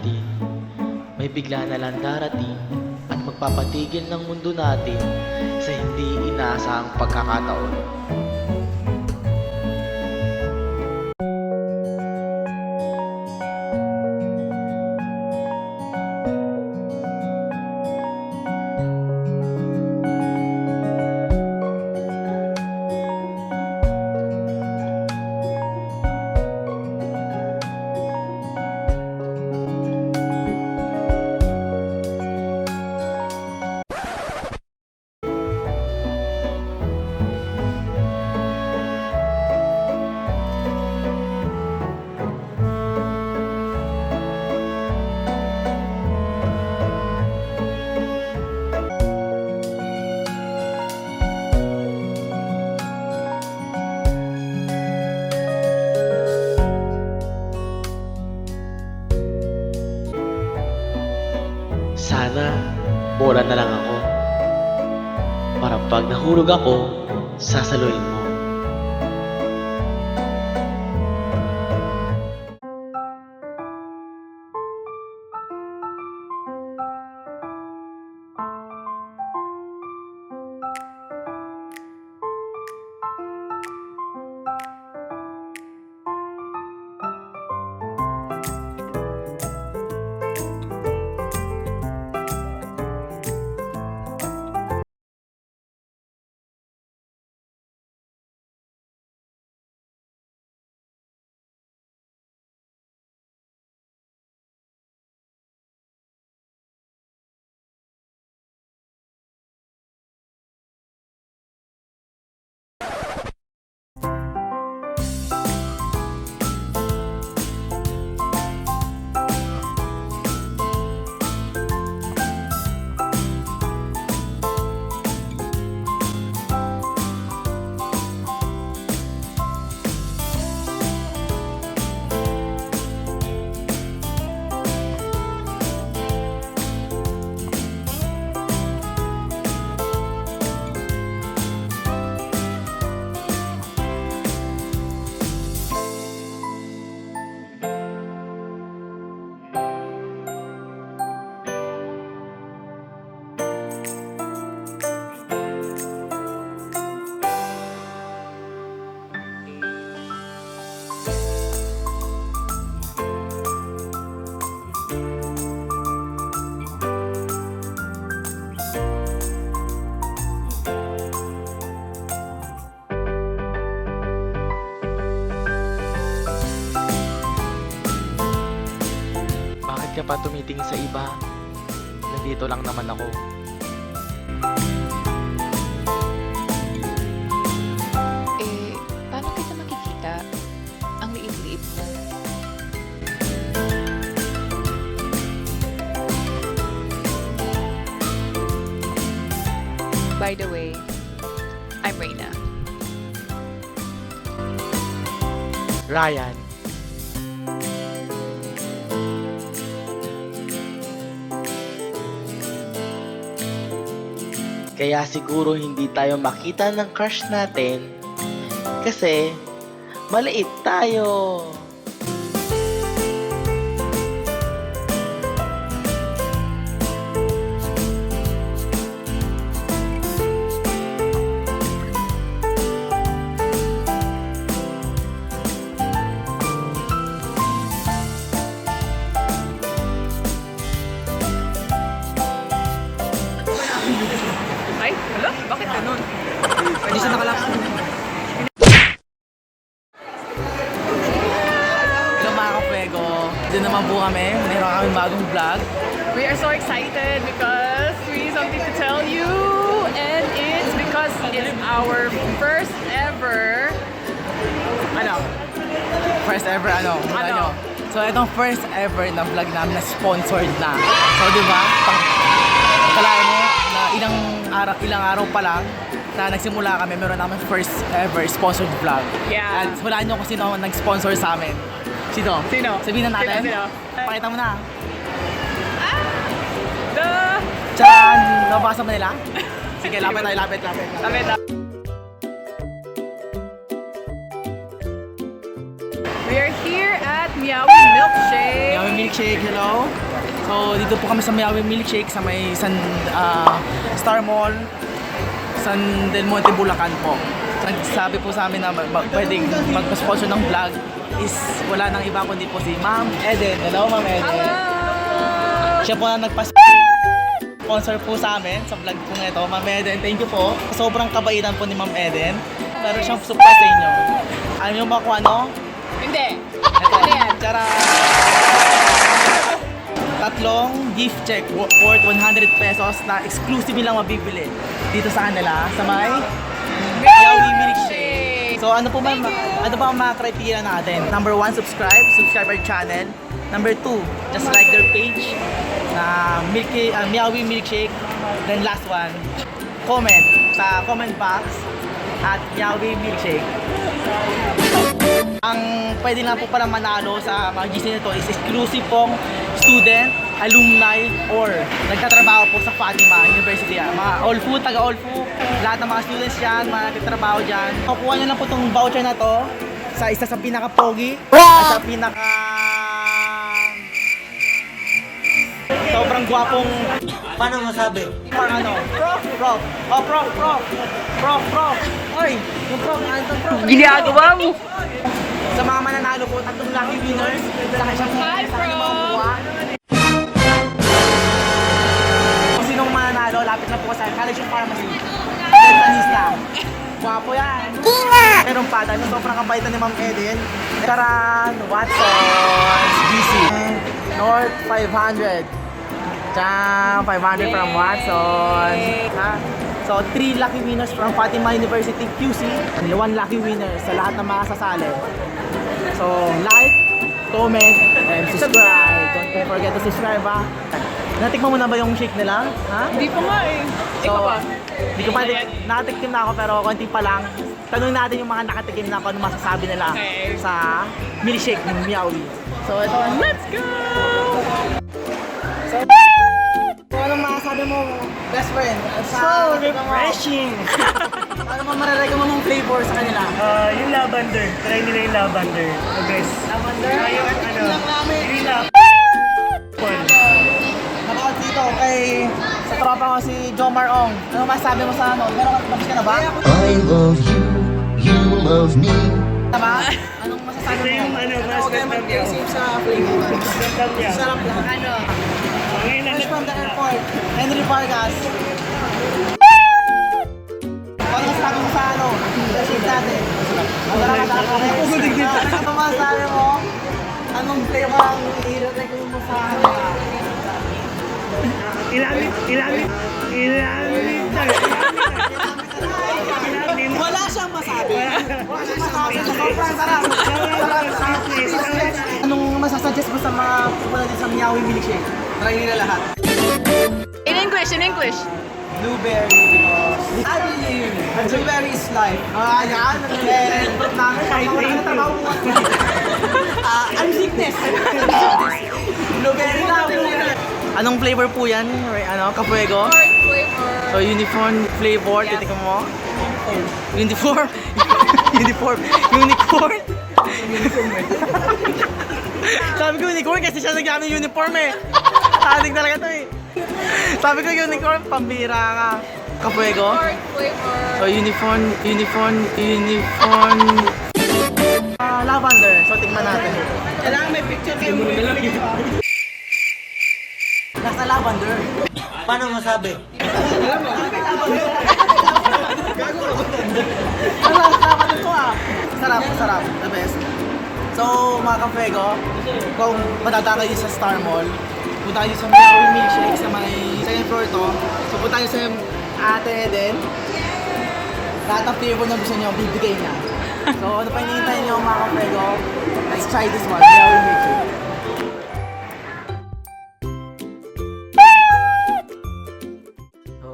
natin, may bigla na lang darating at magpapatigil ng mundo natin sa hindi inaasahang pagkakataon. Sana bola na lang ako para pag nahulog ako, sasaluhin mo. Bakit ka pa tumitingin sa iba? Nandito lang naman ako. Paano kita makikita? Ang liit-liit mo. By the way, I'm Reyna. Ryan. Kaya siguro hindi tayo makita ng crush natin kasi maliit tayo. Ay, wala? Bakit ganun? Hindi siya nakalap. Hello mga Ka-Fuego. Diyan naman po kami. Meron kami bagong vlog. We are so excited because we have something to tell you, and it's because it's our first ever First ever ano? So itong first ever na vlog namin na sponsored na. So diba? Kalahin mo na ilang araw pa lang na nagsimula kami, meron namin first ever sponsored vlog. Yeah. At hulaan nyo kung sino nag-sponsor sa amin. Sino? Sabihin na natin. Sino? Pakita mo na. Tcharan! Nabasa mo nila? Sige, lapit. We are here at MEOWY Milkshake. MEOWY Milkshake, hello. So, dito po kami sa MEOWY Milkshake sa may Starmall, San del Monte, Bulacan po. Sabi po sa amin na pwedeng mag-sponsor ng vlog is wala nang iba kundi po si Ma'am Eden. Hello, Ma'am Eden. Hello! Siya po na nagpa-sponsor po sa amin sa vlog po na ito. Ma'am Eden, thank you po. Sobrang kabaitan po ni Ma'am Eden. Meron siyang surprise sa inyo. Alam niyo ba kung ano? Hindi. Ito, Ano yan? tara! Tatlong gift check worth 100 pesos na exclusive lang mabibili dito sa kanila sa may MEOWY Milkshake. So ano po ba ang mga criteria natin? Number 1, subscribe our channel. Number 2, just like their page na MEOWY Milkshake. Then last one, comment sa comment box at MEOWY Milkshake. Ang pwede lang po para manalo sa mga GC nito is exclusive pong student, alumni, or nagtatrabaho po sa Fatima University. Mga OLFU, taga OLFU, lahat ng mga students dyan, mga nagtatrabaho dyan. Kukuha nyo lang po itong voucher na to sa isa sa pinaka-pogi at sa pinaka... sobrang gwapong... Paano masabi? Parang ano? Prof. Oh, prof. Oy, yung prof, ano itong prof? Ginagawa mo! Sa mga mananalo po, tatlong lucky winners. Sa kanya Hi, Prof! Kung sinong mananalo, lapit na po sa College of Pharmacy. Dentalista. Guwapo yan. Meron pa, dahil sobrang kabaitan ni Ma'am Eden. Karan, Watson, GC. North 500. Diyan, 500 from Watson. Ha? So, 3 lucky winners from Fatima University QC and 1 lucky winner sa lahat ng mga sasali. So, like, comment, and subscribe. Don't forget to subscribe, ha? Natikman mo na ba yung shake nila? Ha? Hindi pa nga eh. Ikaw ba? Hindi ko pa, nakatikim na ako pero konti pa lang. Tanungin natin yung mga nakatikim na kung ano masasabi nila Okay. sa milkshake ng MEOWY. So, ito. Let's go! So, anong masasabi mo, best friend? So refreshing! Ano mo marirecommend mong flavor sa kanila? Yung lavender. Try nila yung lavender. Oh guys. Lavender? Yung ano. Yung Nakakot dito kay sa tropa ko si Jomar Ong. Ano masasabi mo sa ano? Meron ka na ba? I love you, you love me. Tama? Anong masasabi Ito mo? yung ano, masarap na meow. sa flavor. Masarap na meow. Sarap lang. Ano? Ngayon lang Fresh from the airport, Henry Vargas. Ano masasabi mo sa ano? Sa shake natin. Masarap sa ako. Ano masasabi mo? Anong flavor ang i-recommend mo sa ano? Ilamit. Wala siyang masabi. Sobrang sarap. Anong masasuggest mo sa mga pupunta din sa MEOWY Milkshake? Try nila lahat. In English. Blueberry because I believe blueberry is life. Yan. Fruit namin. Wala na trabaho mo. I'm sickness. Blueberry na. Anong flavor po yan? Ano? Ka-Fuego? Pork flavor. So, uniform flavor. Titignan mo. Uniform. Sabi ko unicorn kasi siya naggamit uniform eh. Tadig talaga to eh. Sabi ko unicorn, pambira ka. Ka-Fuego. Pork flavor. So, uniform. Lavender. So, tingnan natin. Kailangan may picture kayo mo. Nasa lavender. Paano masabi? Lavender to ah. Sarap. The best. So, mga ka-Fuego, kung madadaka kayo sa Starmall, punta kayo sa MEOWY Milkshake sa may second floor to. So, punta kayo sa Ate Eden. Lahat ng flavor na gusto nyo, bibigay niya. So, ano pa hinihintay nyo mga ka-Fuego? Let's try this one, MEOWY Milkshake.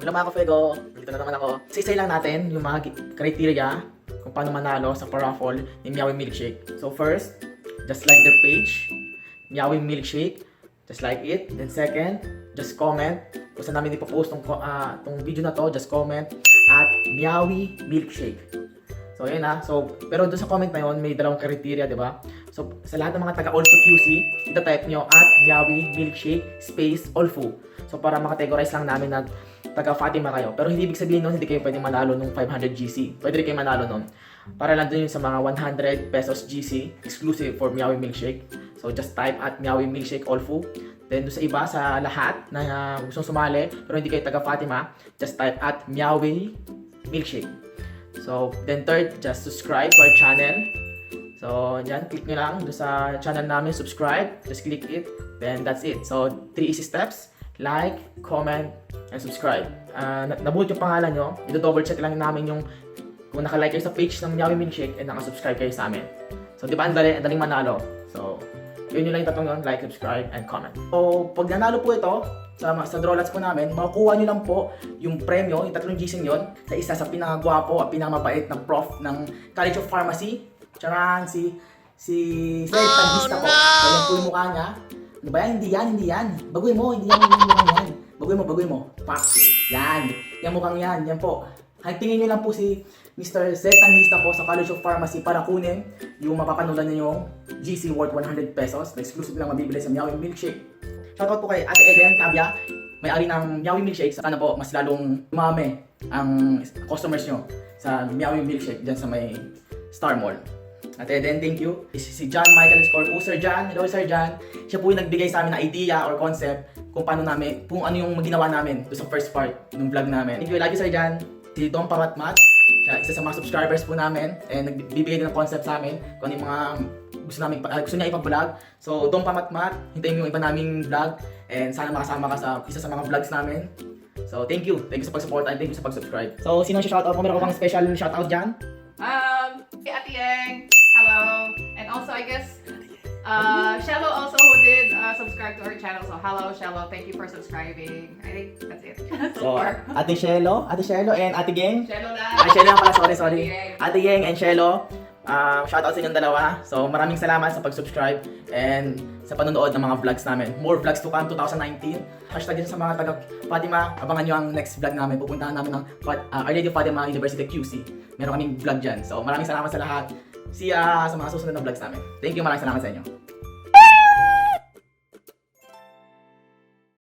Hello mga ka-Fuego, dito na naman ako. Isa-isa lang natin yung mga criteria kung paano manalo sa paraffle ni MEOWY Milkshake. So first, just like their page, MEOWY Milkshake, just like it. Then second, just comment. Kung saan namin ipopost tong video na to, just comment at MEOWY Milkshake. So So, yun ha. So, pero doon sa comment na yun, may dalawang criteria, di ba? So, sa lahat ng mga taga OLFU QC, ita-type nyo at MEOWY MILKSHAKE space OLFU. So, para makategorize lang namin na taga Fatima kayo. Pero hindi ibig sabihin nun, hindi kayo pwedeng manalo nung 500 GC. Pwede rin kayo manalo nun. Para lang dun yun sa mga 100 pesos GC, exclusive for MEOWY MILKSHAKE. So, just type at MEOWY MILKSHAKE OLFU. Then, doon sa iba, sa lahat na gustong sumali, pero hindi kayo taga Fatima, just type at MEOWY MILKSHAKE. So, then third, just subscribe to our channel. So, dyan, click nyo lang doon sa channel namin, subscribe. Just click it. Then, that's it. So, 3 easy steps. Like, comment, and subscribe. Nabuhat yung pangalan nyo. Ito-double check lang namin yung kung nakalike kayo sa page ng MEOWY MILKSHAKE and nakasubscribe kayo sa amin. So, di ba, ang daling manalo. So, yun lang yung tatlong yun. Like, subscribe, and comment. So, pag nanalo po ito, sa drawlats po namin, makukuha nyo lang po yung premyo, yung tatlong gising yun, sa isa sa pinakagwapo at pinakamabait na prof ng College of Pharmacy. Charan, si sDaySpecial po. So, yan po yung mukha niya. Ano ba yan? Hindi yan. Baguhin mo, hindi yan yung mukhang yan. Baguhin mo. Pak. Yan. Yan mukhang yan. Yan po. Tingin nyo lang po si Mr. sDaySpecial po sa College of Pharmacy para kunin yung mapapanood niyo yung GC worth 100 pesos na exclusive lang mabibili sa MEOWY MILKSHAKE. Shoutout po kay Ate Eden Tabia, may-ari ng MEOWY MILKSHAKE. Sana po mas lalong umami ang customers nyo sa MEOWY MILKSHAKE dyan sa may Starmall. Ate Eden, thank you. Si John Michael Score po, Sir John. Hello, Sir John. Siya po yung nagbigay sa amin ng idea or concept kung paano namin, kung ano yung ginawa namin doon sa first part ng vlog namin. Thank you, lagi Sir John. Si Dom Pamatmat, siya isa sa mga subscribers po namin and nagbibigay din ng concept sa amin kung ano yung mga gusto niya ipag-vlog. So, Dom Pamatmat, hintayin mo yung iba naming vlog and sana makasama ka sa isa sa mga vlogs namin. So, thank you sa pag-support and thank you sa pag-subscribe. So, sino siya shoutout mo? Meron ko bang special shoutout dyan? Hey, Ate Yang, hello. And also, I guess, Shello also who did subscribe to our channel. So, hello, Shello. Thank you for subscribing. I think that's it. So, Ate Shello and Ate Geng. Shello lang. Ay, Shello pala, sorry. Geng. Ate Geng and Shello. Shoutout sa inyong dalawa. So, maraming salamat sa pag-subscribe and sa panonood ng mga vlogs namin. More vlogs to come 2019. Hashtag din sa mga taga Fatima. Abangan nyo ang next vlog namin. Pupuntahan namin ng Our Lady of Fatima University QC. Meron kaming vlog dyan. So, maraming salamat sa lahat. See ya sa mga susunod na vlogs namin. Thank you, maraming salamat sa inyo.